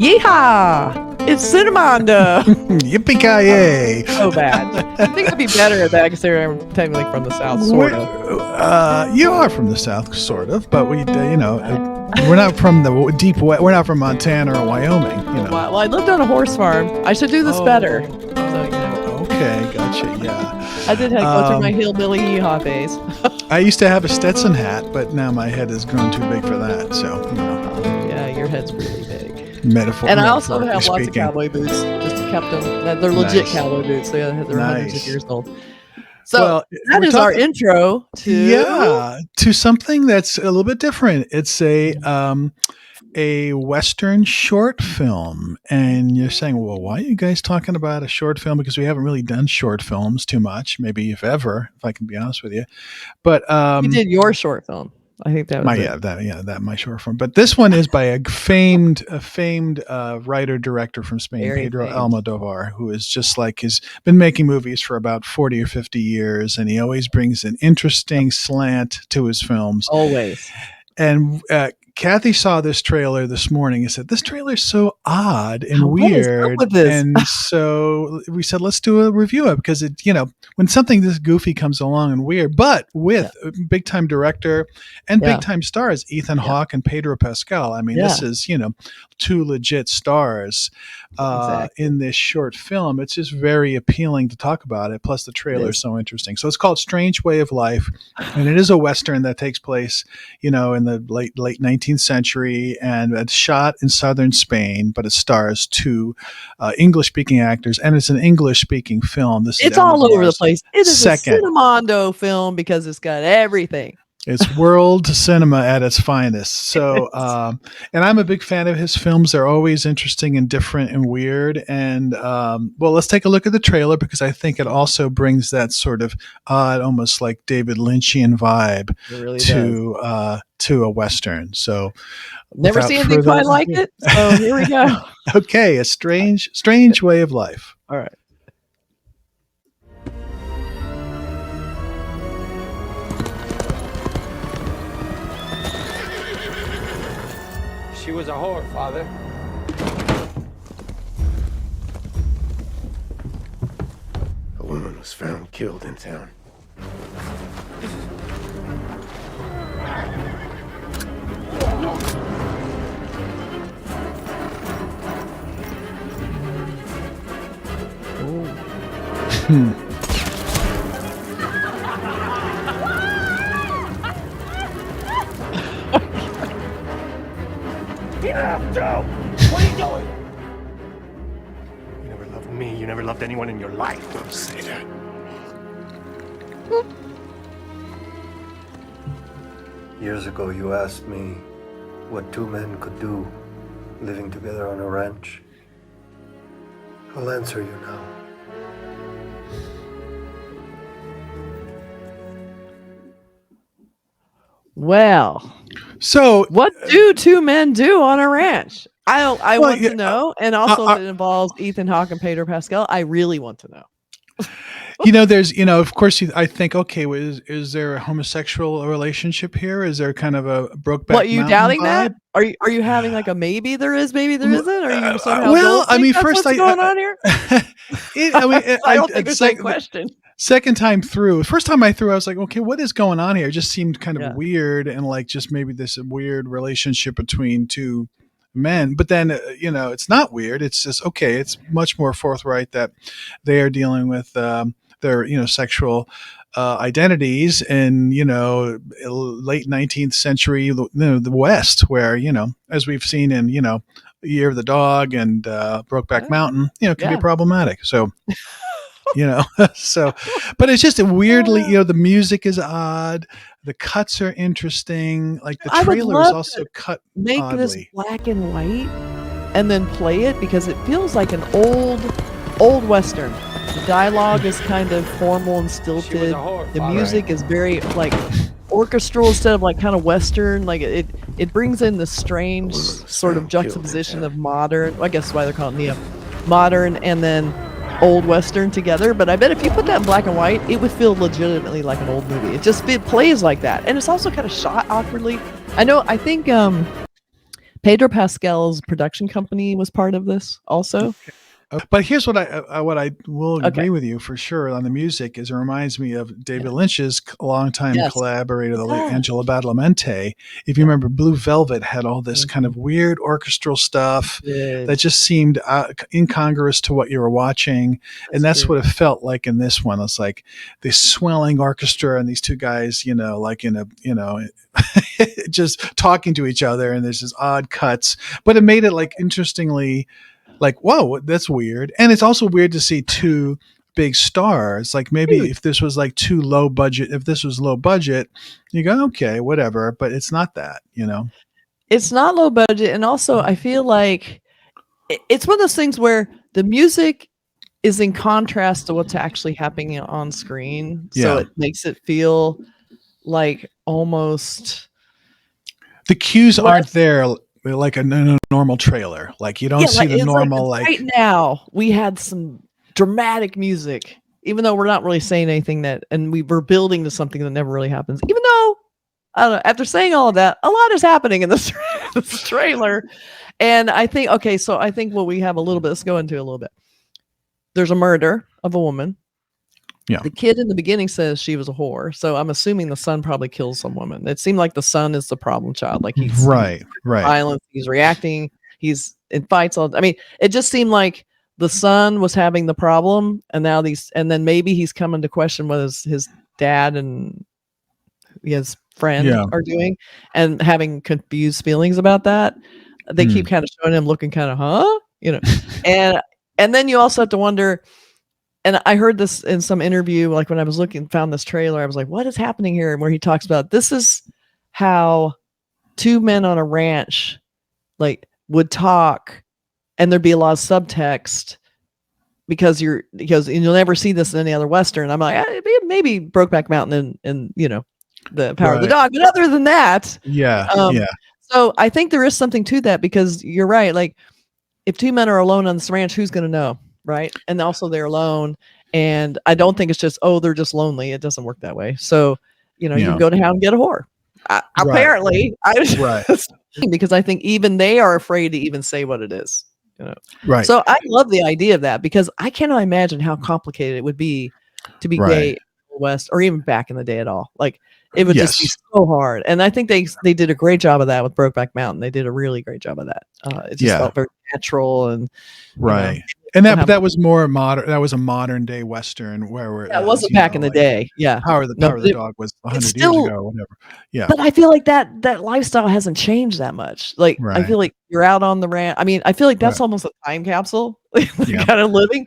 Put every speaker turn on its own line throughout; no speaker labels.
Yeehaw! It's Cinnamon.
Yippee-ki-yay!
So bad. I think I'd be better at that because I'm technically from the South, sort of.
You are from the South, sort of, but we're not from the deep west. We're not from Montana or Wyoming.
Well, I lived on a horse farm. I should do this better. So,
Okay, gotcha. Yeah.
I did go through my hillbilly yeehaw phase.
I used to have a Stetson hat, but now my head has grown too big for that. So
Yeah, your head's really big.
Metaphor.
And I also have lots of cowboy boots. Just kept them. They're legit cowboy boots. They're hundreds of years old. So that is our intro
to something that's a little bit different. It's a Western short film. And you're saying, well, why are you guys talking about a short film? Because we haven't really done short films too much, maybe if ever, if I can be honest with you. But
you did your short film. I think that was
my short film. But this one is by a famed writer director from Spain, Pedro Almodóvar, who is just like has been making movies for about 40 or 50 years, and he always brings an interesting slant to his films.
Always.
And Kathy saw this trailer this morning and said, "This trailer is so odd and weird."
What is up with this?
And so we said, let's do a review of it, because it, when something this goofy comes along and weird, but with a big time director and big time stars, Ethan Hawke and Pedro Pascal. I mean, this is, two legit stars in this short film. It's just very appealing to talk about it. Plus the trailer is so interesting. So it's called Strange Way of Life. And it is a Western that takes place, in the late 19th century, and it's shot in southern Spain, but it stars two English-speaking actors, and it's an English-speaking film.
It's all over the place. It is a Cinemondo film because it's got everything.
It's world cinema at its finest. So, and I'm a big fan of his films. They're always interesting and different and weird. And, let's take a look at the trailer, because I think it also brings that sort of odd, almost like David Lynchian vibe to a Western. So
never seen anything quite like it. So here we go.
Okay. A strange way of life.
All right.
She was a whore, Father.
A woman was found killed in town.
Joe! What are you doing? You never loved me. You never loved anyone in your life.
Don't say that.
Years ago, you asked me what two men could do living together on a ranch. I'll answer you now.
Well,
so
what do two men do on a ranch? I want to know, and also if it involves Ethan Hawke and Pedro Pascal, I really want to know.
There's, of course, I think, okay, is there a homosexual relationship here? Is there kind of a Brokeback
What, you
Mountain
doubting
vibe?
that? Are you having like a maybe there is, maybe there isn't? Are you somehow
first
what's going on here? I don't think it's a question.
Second time through, first time I was like, okay, what is going on here? It just seemed kind of weird, and like just maybe this weird relationship between two men. But then, it's not weird. It's just, okay, it's much more forthright that they are dealing with their, sexual identities in, late 19th century, the West, where, as we've seen in, Year of the Dog and Brokeback Mountain, can be problematic. So, but it's just weirdly, the music is odd. The cuts are interesting. Like the trailer is also cut
make
oddly.
This black and white and then play it, because it feels like an old Western. The dialogue is kind of formal and stilted. The music is very like orchestral instead of like kind of Western. Like it brings in the strange sort of juxtaposition of modern. I guess that's why they're calling it modern and then old Western together. But I bet if you put that in black and white, it would feel legitimately like an old movie. It plays like that, and it's also kind of shot awkwardly. I think Pedro Pascal's production company was part of this also.
But here's what I will agree
Okay.
with you for sure on the music is it reminds me of David Lynch's longtime
Yes.
collaborator, the late
Yeah.
Angela Badalamenti. If you remember, Blue Velvet had all this kind of weird orchestral stuff that just seemed incongruous to what you were watching, and that's what it felt like in this one. It's like this swelling orchestra and these two guys, like in a, just talking to each other, and there's this odd cuts, but it made it like interestingly. Like, whoa, that's weird. And it's also weird to see two big stars. Like maybe if this was like too low budget, if this was low budget, you go, okay, whatever. But it's not that,
It's not low budget. And also I feel like it's one of those things where the music is in contrast to what's actually happening on screen. So it makes it feel like almost
the cues aren't there like a normal trailer. Like you don't see the normal
like right now we had some dramatic music, even though we're not really saying anything and we were building to something that never really happens, even though I don't know, after saying all of that, a lot is happening in this trailer. And I think what we have a little bit, let's go into a little bit. There's a murder of a woman. Yeah. The kid in the beginning says she was a whore. So I'm assuming the son probably kills some woman. It seemed like the son is the problem child. Like he's
right.
Violence. He's reacting. He's in fights all. I mean, it just seemed like the son was having the problem, and now and then maybe he's coming to question what his dad and his friend are doing, and having confused feelings about that. They keep kind of showing him looking kind of, and then you also have to wonder. And I heard this in some interview, like when I was found this trailer, I was like, what is happening here? And where he talks about, this is how two men on a ranch, like, would talk, and there'd be a lot of subtext because you'll never see this in any other Western. I'm like, maybe Brokeback Mountain and the Power of the Dog. But other than that, So I think there is something to that, because you're right. Like, if two men are alone on this ranch, who's going to know? Right. And also they're alone. And I don't think it's just, they're just lonely. It doesn't work that way. So, you can go to town and get a whore. Apparently. Because I think even they are afraid to even say what it is.
Right.
So I love the idea of that, because I cannot imagine how complicated it would be to be gay in the West, or even back in the day at all. Like, it would just be so hard. And I think they did a great job of that with Brokeback Mountain. They did a really great job of that. It just felt very natural and
and that was more modern. That was a modern day Western where
it wasn't back in the day. Yeah,
Power of the Dog was 100 years ago, or whatever. Yeah,
but I feel like that lifestyle hasn't changed that much. Like, I feel like you're out on the ranch. I mean, I feel like that's almost a time capsule kind of living.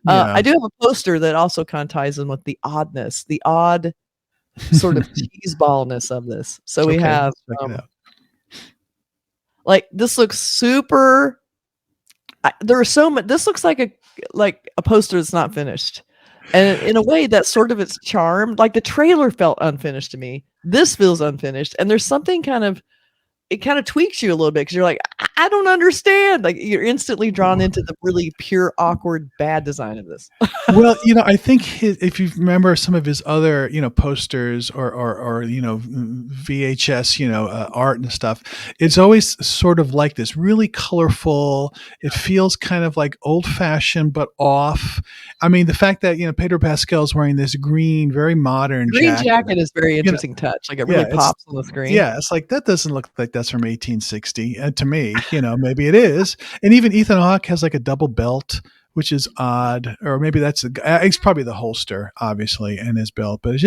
I do have a poster that also kind of ties in with the oddness, the odd sort of cheeseballness of this. So we have like, this looks super. There are so much. This looks like a poster that's not finished, and in a way that's sort of its charm. Like, the trailer felt unfinished to me. This feels unfinished, and there's something it kind of tweaks you a little bit, because you're like, I don't understand. Like, you're instantly drawn into the really pure, awkward, bad design of this.
Well, I think if you remember some of his other, posters or VHS, art and stuff, it's always sort of like this, really colorful. It feels kind of like old fashioned, but off. I mean, the fact that, Pedro Pascal is wearing this green, very modern
jacket is very interesting touch. Like, it really pops on the screen.
Yeah. It's like, that doesn't look like that's from 1860. And to me, maybe it is. And even Ethan Hawke has like a double belt, which is odd, or maybe it's probably the holster, obviously, and his belt. But it's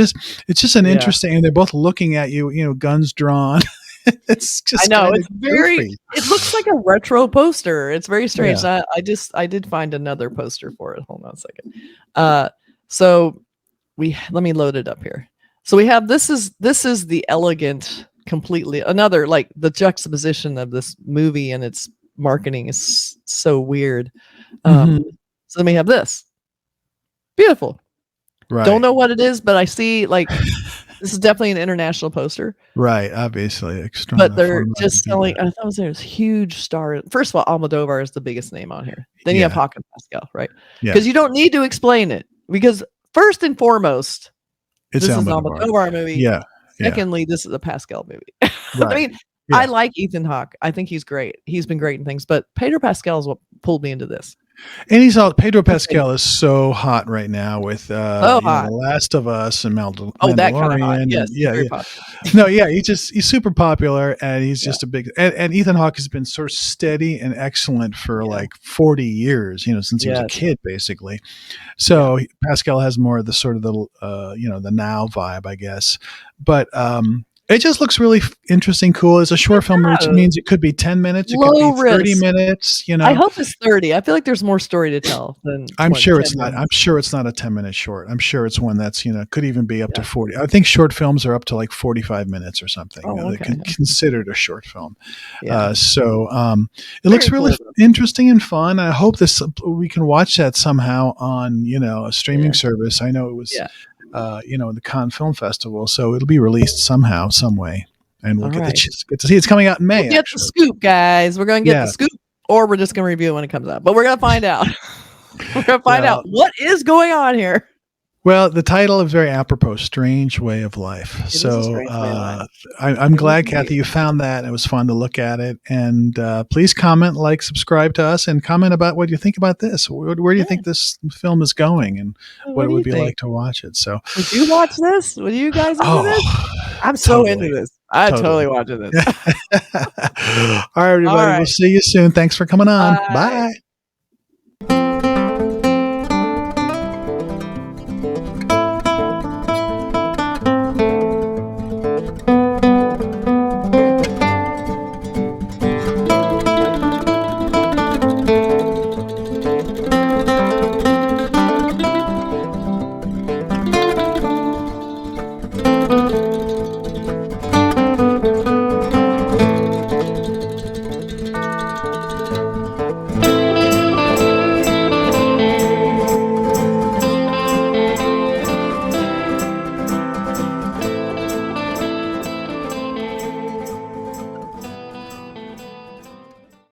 just an interesting. And they're both looking at you, guns drawn. It's just, I know, it's very goofy.
It looks like a retro poster. It's very strange. Yeah. I did find another poster for it. Hold on a second. So let me load it up here. So we have this is the elegant, completely another, like, the juxtaposition of this movie and its marketing is so weird. So then we have this. Beautiful. Right. Don't know what it is, but I see, like, this is definitely an international poster.
Right, obviously.
But they're just selling, I thought there's huge star. First of all, Almodóvar is the biggest name on here. Then you have Hawke and Pascal, right? Because you don't need to explain it. Because first and foremost, this is an Almodóvar movie.
Yeah.
Secondly, this is a Pascal movie. Right. I mean, I like Ethan Hawke. I think he's great. He's been great in things, but Pedro Pascal is what pulled me into this.
And Pedro Pascal is so hot right now with The Last of Us and Mandalorian.
That kind of hot. Yes,
yeah. No, yeah, he's super popular, and he's just a big. And Ethan Hawke has been sort of steady and excellent for like 40 years, since he was a kid, basically. So Pascal has more of the sort of the the now vibe, I guess. But it just looks really interesting, cool. It's a short film, which means it could be 10 minutes, it could be 30 minutes.
I hope it's 30. I feel like there's more story to tell than.
I'm sure it's not. I'm sure it's not a 10-minute short. I'm sure it's one that's could even be up to 40. I think short films are up to like 45 minutes or something. They're considered a short film. So it looks really interesting and fun. I hope we can watch that somehow on a streaming service. I know it was. The Cannes Film Festival, so it'll be released somehow, some way, and we'll get to see. It's coming out in May.
We'll get the scoop, guys. We're going to get the scoop, or we're just going to review it when it comes out. But we're going to find out. We're going to find out what is going on here.
Well, the title is very apropos, Strange Way of Life. I'm glad, Kathy, you found that. It was fun to look at it. And please comment, subscribe to us, and comment about what you think about this. Where do you think this film is going, and what it would be like to watch it? So,
would you watch this? Would you guys into this? I'm so into this. I'm totally watching this.
All right, everybody. We'll see you soon. Thanks for coming on. Bye.